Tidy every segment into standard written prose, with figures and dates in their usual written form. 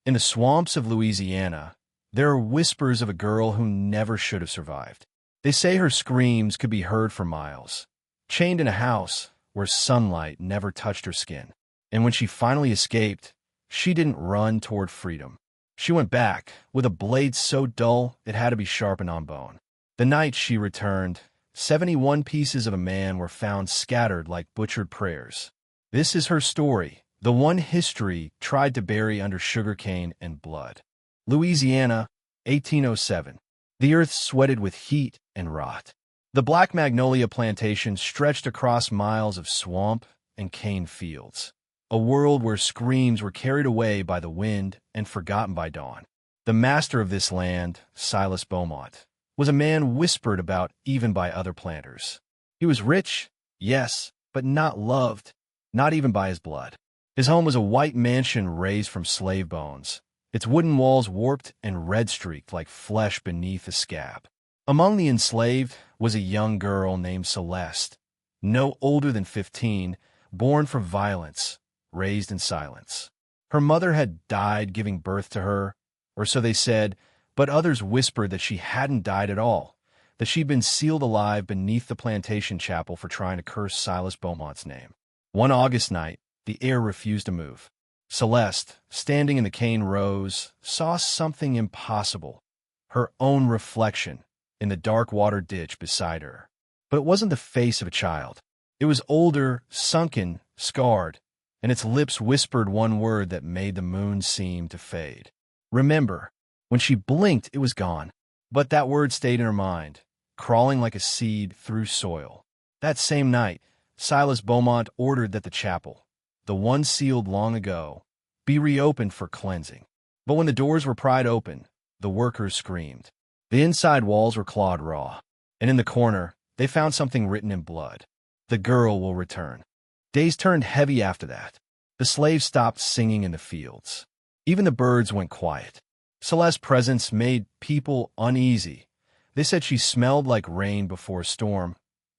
In the swamps of Louisiana, there are whispers of a girl who never should have survived. They say her screams could be heard for miles, chained in a house where sunlight never touched her skin. And when she finally escaped, she didn't run toward freedom. She went back, with a blade so dull it had to be sharpened on bone. The night she returned, 71 pieces of a man were found scattered like butchered prayers. This is her story, the one history tried to bury under sugarcane and blood. Louisiana, 1807. The earth sweated with heat and rot. The Black Magnolia Plantation stretched across miles of swamp and cane fields, a world where screams were carried away by the wind and forgotten by dawn. The master of this land, Silas Beaumont, was a man whispered about even by other planters. He was rich, yes, but not loved, not even by his blood. His home was a white mansion raised from slave bones, its wooden walls warped and red-streaked like flesh beneath a scab. Among the enslaved was a young girl named Celeste, no older than 15, born from violence, raised in silence. Her mother had died giving birth to her, or so they said, but others whispered that she hadn't died at all, that she'd been sealed alive beneath the plantation chapel for trying to curse Silas Beaumont's name. One August night, the air refused to move. Celeste, standing in the cane rows, saw something impossible, her own reflection in the dark water ditch beside her. But it wasn't the face of a child. It was older, sunken, scarred, and its lips whispered one word that made the moon seem to fade. Remember. When she blinked, it was gone. But that word stayed in her mind, crawling like a seed through soil. That same night, Silas Beaumont ordered that the chapel, the one sealed long ago, be reopened for cleansing. But when the doors were pried open, the workers screamed. The inside walls were clawed raw, and in the corner, they found something written in blood. The girl will return. Days turned heavy after that. The slaves stopped singing in the fields. Even the birds went quiet. Celeste's presence made people uneasy. They said she smelled like rain before a storm,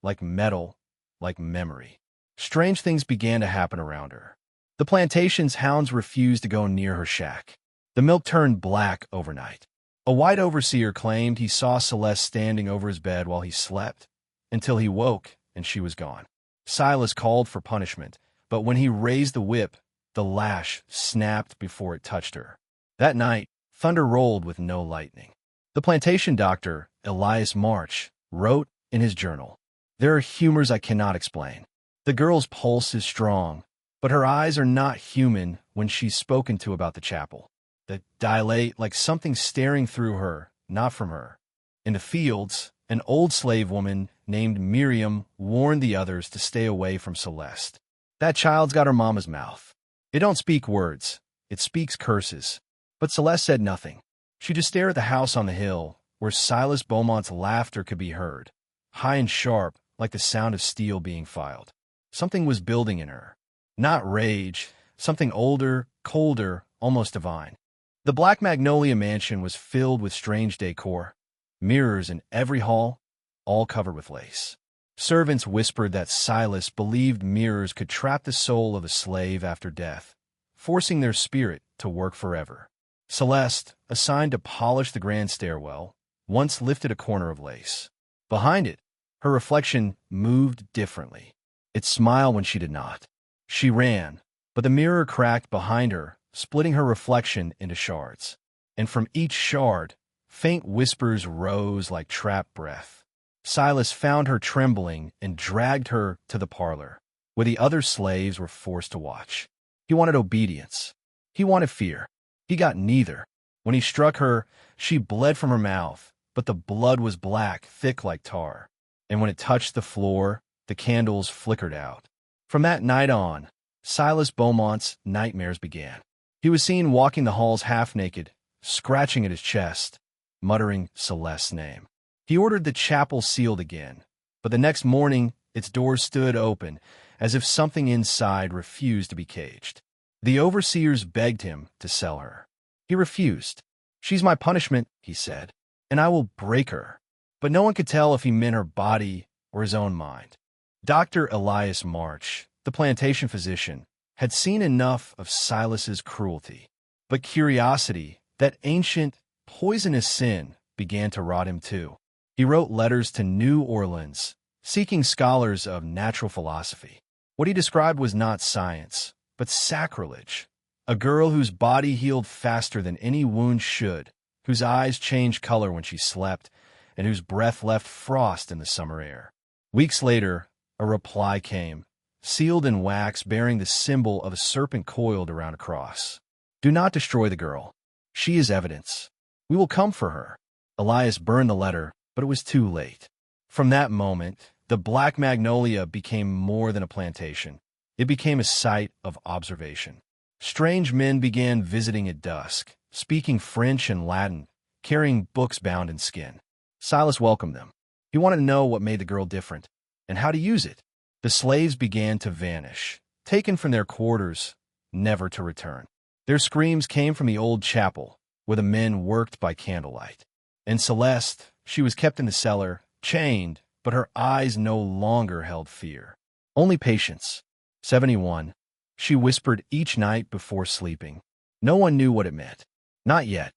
like metal, like memory. Strange things began to happen around her. The plantation's hounds refused to go near her shack. The milk turned black overnight. A white overseer claimed he saw Celeste standing over his bed while he slept, until he woke and she was gone. Silas called for punishment, but when he raised the whip, the lash snapped before it touched her. That night, thunder rolled with no lightning. The plantation doctor, Elias March, wrote in his journal, "There are humors I cannot explain. The girl's pulse is strong, but her eyes are not human when she's spoken to about the chapel. They dilate like something staring through her, not from her." In the fields, an old slave woman named Miriam warned the others to stay away from Celeste. "That child's got her mama's mouth. It don't speak words, it speaks curses." But Celeste said nothing. She just stared at the house on the hill, where Silas Beaumont's laughter could be heard, high and sharp like the sound of steel being filed. Something was building in her. Not rage, something older, colder, almost divine. The Black Magnolia mansion was filled with strange decor, mirrors in every hall, all covered with lace. Servants whispered that Silas believed mirrors could trap the soul of a slave after death, forcing their spirit to work forever. Celeste, assigned to polish the grand stairwell, once lifted a corner of lace. Behind it, her reflection moved differently. It smiled when she did not. She ran, but the mirror cracked behind her, splitting her reflection into shards. And from each shard, faint whispers rose like trapped breath. Silas found her trembling and dragged her to the parlor, where the other slaves were forced to watch. He wanted obedience. He wanted fear. He got neither. When he struck her, she bled from her mouth, but the blood was black, thick like tar. And when it touched the floor, the candles flickered out. From that night on, Silas Beaumont's nightmares began. He was seen walking the halls half-naked, scratching at his chest, muttering Celeste's name. He ordered the chapel sealed again, but the next morning its doors stood open, as if something inside refused to be caged. The overseers begged him to sell her. He refused. "She's my punishment," he said, "and I will break her." But no one could tell if he meant her body or his own mind. Dr. Elias March, the plantation physician, had seen enough of Silas's cruelty. But curiosity, that ancient, poisonous sin, began to rot him too. He wrote letters to New Orleans, seeking scholars of natural philosophy. What he described was not science, but sacrilege. A girl whose body healed faster than any wound should, whose eyes changed color when she slept, and whose breath left frost in the summer air. Weeks later, a reply came, sealed in wax bearing the symbol of a serpent coiled around a cross. Do not destroy the girl. She is evidence. We will come for her. Elias burned the letter, but it was too late. From that moment, the Black Magnolia became more than a plantation. It became a site of observation. Strange men began visiting at dusk, speaking French and Latin, carrying books bound in skin. Silas welcomed them. He wanted to know what made the girl different, and how to use it. The slaves began to vanish, taken from their quarters, never to return. Their screams came from the old chapel, where the men worked by candlelight. And Celeste, she was kept in the cellar, chained, but her eyes no longer held fear. Only patience. 71. She whispered each night before sleeping. No one knew what it meant. Not yet.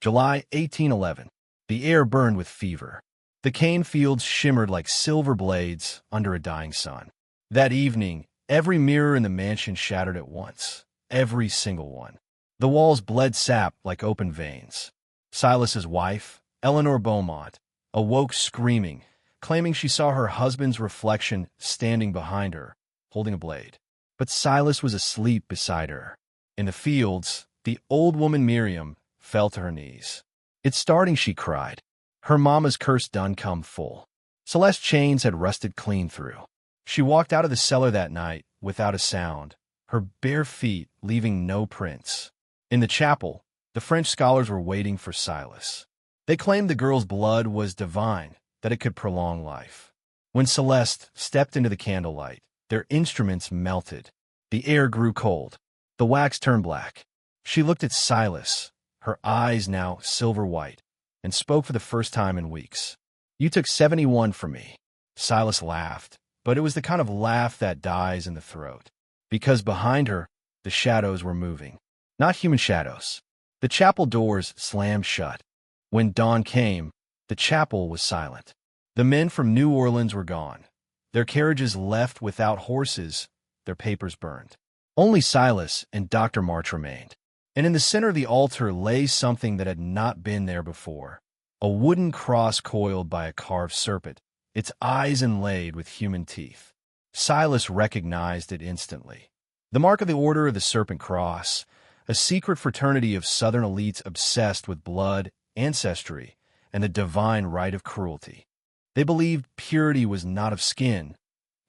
July 1811. The air burned with fever. The cane fields shimmered like silver blades under a dying sun. That evening, every mirror in the mansion shattered at once. Every single one. The walls bled sap like open veins. Silas's wife, Eleanor Beaumont, awoke screaming, claiming she saw her husband's reflection standing behind her, holding a blade. But Silas was asleep beside her. In the fields, the old woman Miriam fell to her knees. It's starting, she cried. Her mama's curse done come full. Celeste's chains had rusted clean through. She walked out of the cellar that night without a sound, her bare feet leaving no prints. In the chapel, the French scholars were waiting for Silas. They claimed the girl's blood was divine, that it could prolong life. When Celeste stepped into the candlelight, their instruments melted. The air grew cold. The wax turned black. She looked at Silas, her eyes now silver white, and spoke for the first time in weeks. You took 71 from me. Silas laughed, but it was the kind of laugh that dies in the throat. Because behind her, the shadows were moving. Not human shadows. The chapel doors slammed shut. When dawn came, the chapel was silent. The men from New Orleans were gone. Their carriages left without horses, their papers burned. Only Silas and Dr. March remained. And in the center of the altar lay something that had not been there before. A wooden cross coiled by a carved serpent, its eyes inlaid with human teeth. Silas recognized it instantly. The mark of the Order of the Serpent Cross, a secret fraternity of Southern elites obsessed with blood, ancestry, and the divine right of cruelty. They believed purity was not of skin,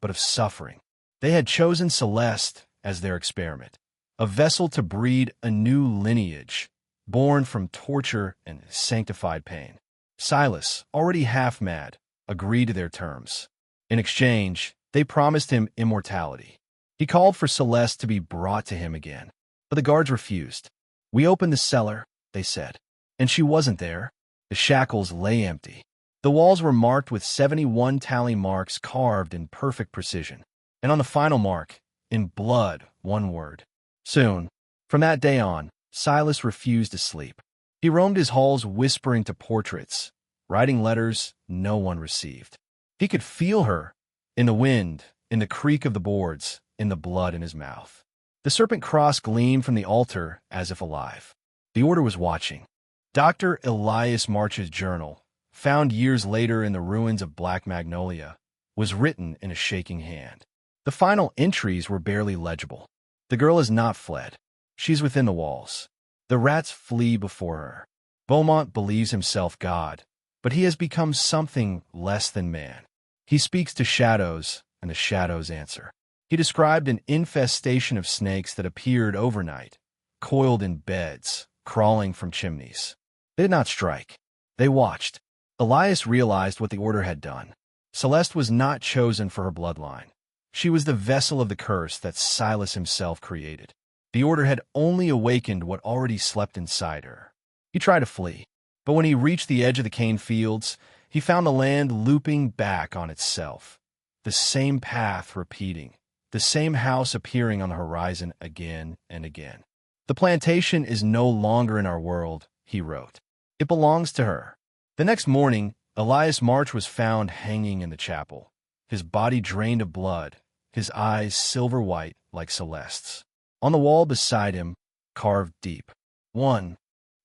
but of suffering. They had chosen Celeste as their experiment, a vessel to breed a new lineage, born from torture and sanctified pain. Silas, already half mad, agreed to their terms. In exchange, they promised him immortality. He called for Celeste to be brought to him again, but the guards refused. We opened the cellar, they said, and she wasn't there. The shackles lay empty. The walls were marked with 71 tally marks carved in perfect precision. And on the final mark, in blood, one word. Soon, from that day on, Silas refused to sleep. He roamed his halls whispering to portraits, writing letters no one received. He could feel her, in the wind, in the creak of the boards, in the blood in his mouth. The serpent cross gleamed from the altar as if alive. The order was watching. Dr. Elias March's journal, found years later in the ruins of Black Magnolia, was written in a shaking hand. The final entries were barely legible. The girl has not fled. She's within the walls. The rats flee before her. Beaumont believes himself God, but he has become something less than man. He speaks to shadows, and the shadows answer. He described an infestation of snakes that appeared overnight, coiled in beds, crawling from chimneys. They did not strike. They watched. Elias realized what the order had done. Celeste was not chosen for her bloodline. She was the vessel of the curse that Silas himself created. The order had only awakened what already slept inside her. He tried to flee, but when he reached the edge of the cane fields, he found the land looping back on itself. The same path repeating, the same house appearing on the horizon again and again. "The plantation is no longer in our world," he wrote. "It belongs to her." The next morning, Elias March was found hanging in the chapel, his body drained of blood, his eyes silver white like Celeste's. On the wall beside him, carved deep, 1.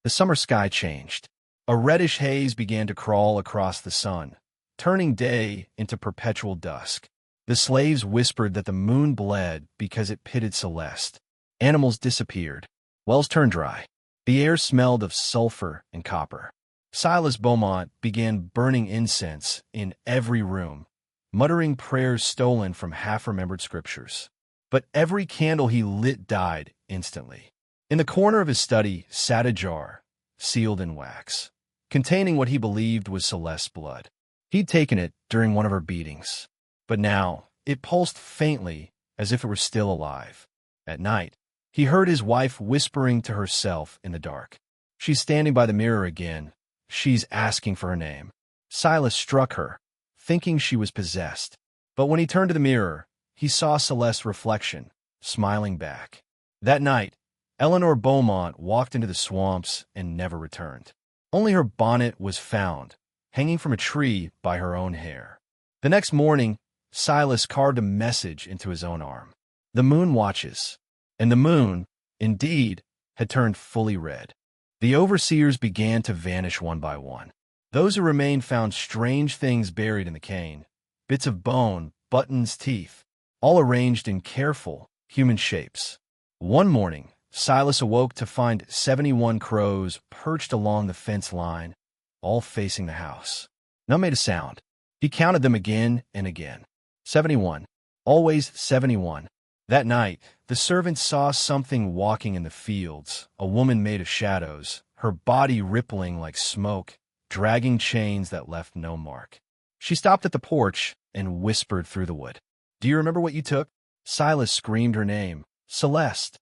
The summer sky changed. A reddish haze began to crawl across the sun, turning day into perpetual dusk. The slaves whispered that the moon bled because it pitted Celeste. Animals disappeared. Wells turned dry. The air smelled of sulfur and copper. Silas Beaumont began burning incense in every room, muttering prayers stolen from half-remembered scriptures. But every candle he lit died instantly. In the corner of his study sat a jar, sealed in wax, containing what he believed was Celeste's blood. He'd taken it during one of her beatings, but now it pulsed faintly as if it were still alive. At night, he heard his wife whispering to herself in the dark. "She's standing by the mirror again. She's asking for her name." Silas struck her, thinking she was possessed. But when he turned to the mirror, he saw Celeste's reflection, smiling back. That night, Eleanor Beaumont walked into the swamps and never returned. Only her bonnet was found, hanging from a tree by her own hair. The next morning, Silas carved a message into his own arm. "The moon watches." And the moon, indeed, had turned fully red. The overseers began to vanish one by one. Those who remained found strange things buried in the cane, bits of bone, buttons, teeth, all arranged in careful, human shapes. One morning, Silas awoke to find 71 crows perched along the fence line, all facing the house. None made a sound. He counted them again and again. 71. Always 71. That night, the servants saw something walking in the fields, a woman made of shadows, her body rippling like smoke, dragging chains that left no mark. She stopped at the porch and whispered through the wood. "Do you remember what you took?" Silas screamed her name, "Celeste."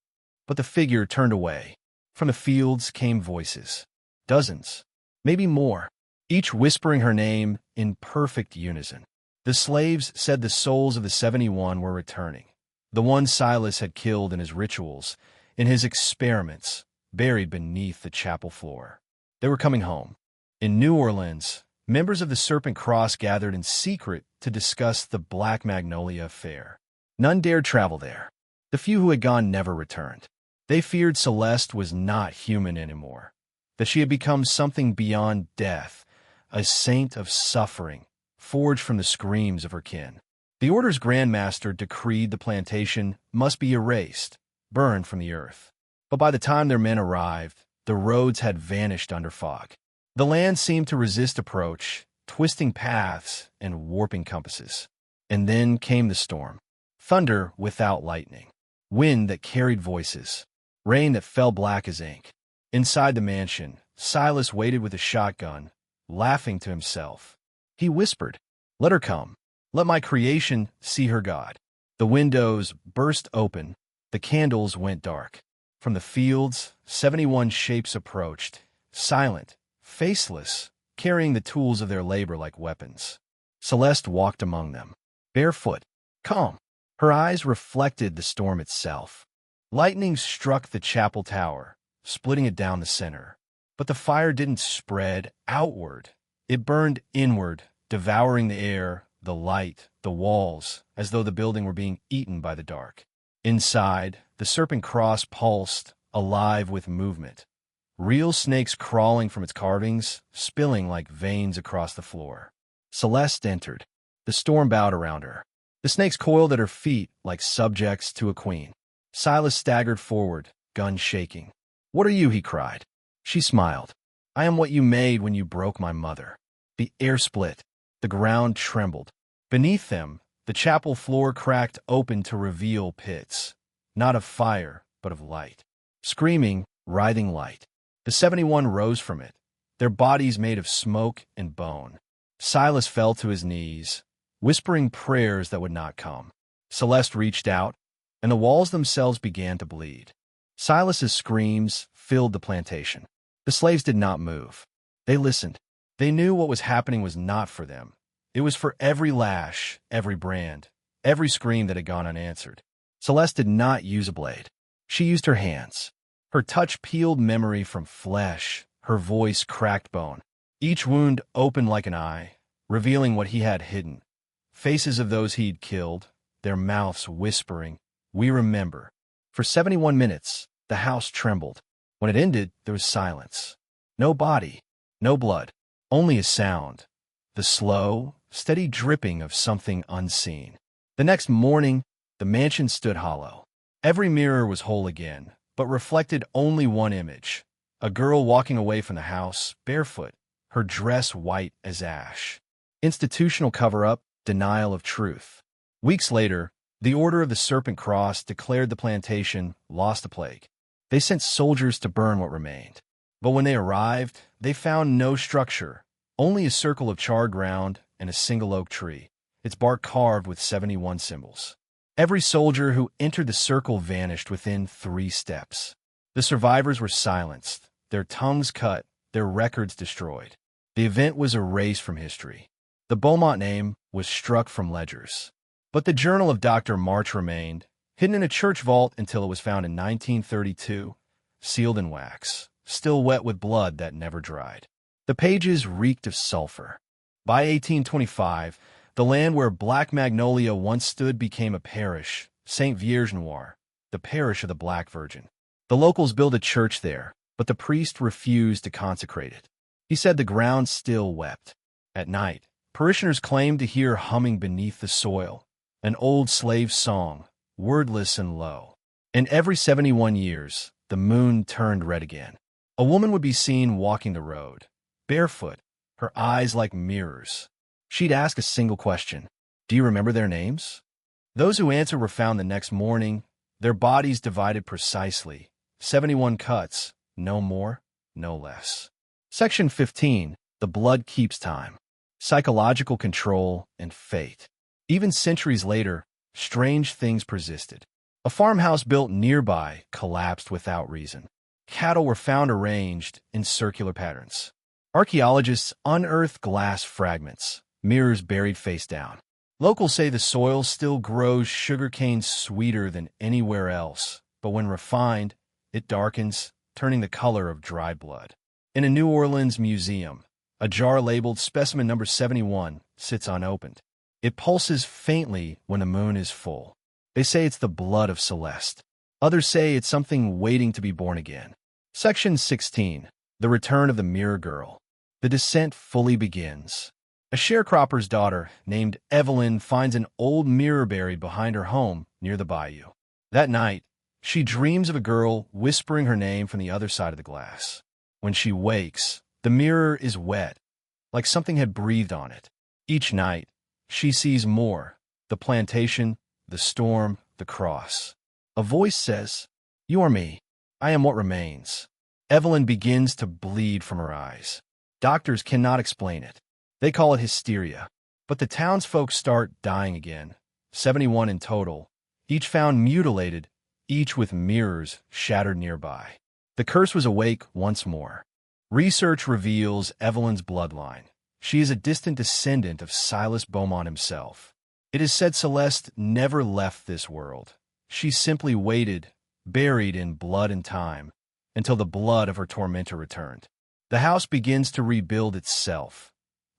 But the figure turned away. From the fields came voices. Dozens, maybe more, each whispering her name in perfect unison. The slaves said the souls of the 71 were returning. The ones Silas had killed in his rituals, in his experiments, buried beneath the chapel floor. They were coming home. In New Orleans, members of the Serpent Cross gathered in secret to discuss the Black Magnolia affair. None dared travel there. The few who had gone never returned. They feared Celeste was not human anymore, that she had become something beyond death, a saint of suffering, forged from the screams of her kin. The order's Grand Master decreed the plantation must be erased, burned from the earth. But by the time their men arrived, the roads had vanished under fog. The land seemed to resist approach, twisting paths and warping compasses. And then came the storm. Thunder without lightning. Wind that carried voices. Rain that fell black as ink. Inside the mansion, Silas waited with a shotgun, laughing to himself. He whispered, "Let her come. Let my creation see her God." The windows burst open. The candles went dark. From the fields, 71 shapes approached, silent, faceless, carrying the tools of their labor like weapons. Celeste walked among them, barefoot, calm. Her eyes reflected the storm itself. Lightning struck the chapel tower, splitting it down the center. But the fire didn't spread outward. It burned inward, devouring the air, the light, the walls, as though the building were being eaten by the dark. Inside, the Serpent Cross pulsed, alive with movement. Real snakes crawling from its carvings, spilling like veins across the floor. Celeste entered. The storm bowed around her. The snakes coiled at her feet like subjects to a queen. Silas staggered forward, gun shaking. "What are you?" he cried. She smiled. "I am what you made when you broke my mother." The air split. The ground trembled. Beneath them, the chapel floor cracked open to reveal pits, not of fire, but of light. Screaming, writhing light. The 71 rose from it, their bodies made of smoke and bone. Silas fell to his knees, whispering prayers that would not come. Celeste reached out, and the walls themselves began to bleed. Silas's screams filled the plantation. The slaves did not move. They listened. They knew what was happening was not for them. It was for every lash, every brand, every scream that had gone unanswered. Celeste did not use a blade. She used her hands. Her touch peeled memory from flesh, her voice cracked bone. Each wound opened like an eye, revealing what he had hidden. Faces of those he'd killed, their mouths whispering, "We remember." For 71 minutes, the house trembled. When it ended, there was silence. No body, no blood, only a sound. The slow, steady dripping of something unseen. The next morning, the mansion stood hollow. Every mirror was whole again, but reflected only one image. A girl walking away from the house, barefoot, her dress white as ash. Institutional cover-up, denial of truth. Weeks later, the Order of the Serpent Cross declared the plantation lost the plague. They sent soldiers to burn what remained. But when they arrived, they found no structure, only a circle of charred ground and a single oak tree, its bark carved with 71 symbols. Every soldier who entered the circle vanished within 3 steps. The survivors were silenced, their tongues cut, their records destroyed. The event was erased from history. The Beaumont name was struck from ledgers. But the journal of Dr. March remained, hidden in a church vault until it was found in 1932, sealed in wax, still wet with blood that never dried. The pages reeked of sulfur. By 1825, the land where Black Magnolia once stood became a parish, St. Vierge Noir, the parish of the Black Virgin. The locals built a church there, but the priest refused to consecrate it. He said the ground still wept. At night, parishioners claimed to hear humming beneath the soil, an old slave song, wordless and low. And every 71 years, the moon turned red again. A woman would be seen walking the road, barefoot, her eyes like mirrors. She'd ask a single question: "Do you remember their names?" Those who answered were found the next morning, their bodies divided precisely, 71 cuts, no more, no less. Section 15, The Blood Keeps Time. Psychological control and fate. Even centuries later, strange things persisted. A farmhouse built nearby collapsed without reason. Cattle were found arranged in circular patterns. Archaeologists unearthed glass fragments, mirrors buried face down. Locals say the soil still grows sugarcane sweeter than anywhere else, but when refined, it darkens, turning the color of dried blood. In a New Orleans museum, a jar labeled Specimen Number 71 sits unopened. It pulses faintly when the moon is full. They say it's the blood of Celeste. Others say it's something waiting to be born again. Section 16. The Return of the Mirror Girl. The descent fully begins. A sharecropper's daughter, named Evelyn, finds an old mirror buried behind her home near the bayou. That night, she dreams of a girl whispering her name from the other side of the glass. When she wakes, the mirror is wet, like something had breathed on it. Each night, she sees more: the plantation, the storm, the cross. A voice says, "You are me. I am what remains." Evelyn begins to bleed from her eyes. Doctors cannot explain it. They call it hysteria. But the townsfolk start dying again, 71 in total, each found mutilated, each with mirrors shattered nearby. The curse was awake once more. Research reveals Evelyn's bloodline. She is a distant descendant of Silas Beaumont himself. It is said Celeste never left this world. She simply waited, buried in blood and time, until the blood of her tormentor returned. The house begins to rebuild itself.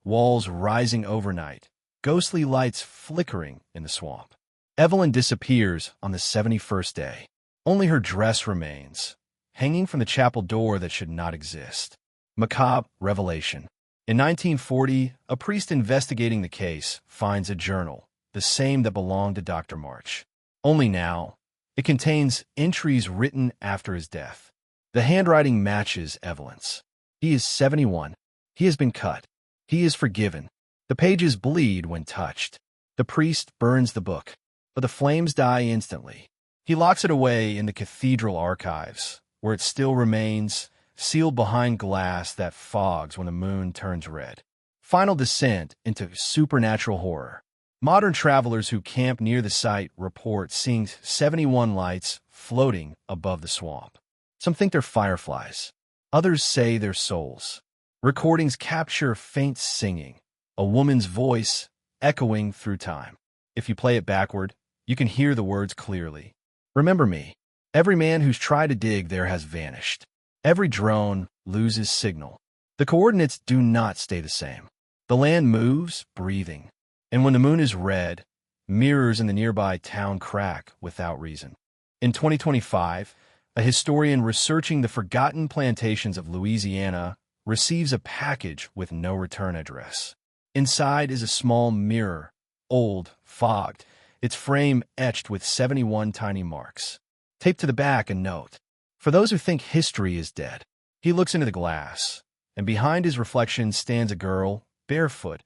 Walls rising overnight, ghostly lights flickering in the swamp. Evelyn disappears on the 71st day. Only her dress remains, hanging from the chapel door that should not exist. Macabre revelation. In 1940, a priest investigating the case finds a journal, the same that belonged to Dr. March. Only now, it contains entries written after his death. The handwriting matches Evelyn's. He is 71. He has been cut. He is forgiven. The pages bleed when touched. The priest burns the book, but the flames die instantly. He locks it away in the cathedral archives, where it still remains, sealed behind glass that fogs when the moon turns red. Final descent into supernatural horror. Modern travelers who camp near the site report seeing 71 lights floating above the swamp. Some think they're fireflies. Others say they're souls. Recordings capture faint singing, a woman's voice echoing through time. If you play it backward, you can hear the words clearly. "Remember me. Every man who's tried to dig there has vanished. Every drone loses signal. The coordinates do not stay the same. The land moves, breathing. And when the moon is red, mirrors in the nearby town crack without reason. In 2025, a historian researching the forgotten plantations of Louisiana receives a package with no return address. Inside is a small mirror, old, fogged, its frame etched with 71 tiny marks. Taped to the back a note. For those who think history is dead. He looks into the glass, and behind his reflection stands a girl, barefoot,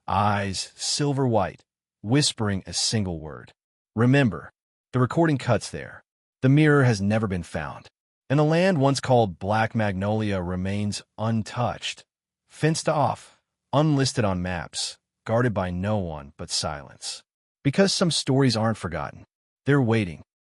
eyes silver white, whispering a single word. Remember, the recording cuts there. The mirror has never been found, and the land once called Black Magnolia remains untouched, fenced off, unlisted on maps, guarded by no one but silence. Because some stories aren't forgotten, they're waiting,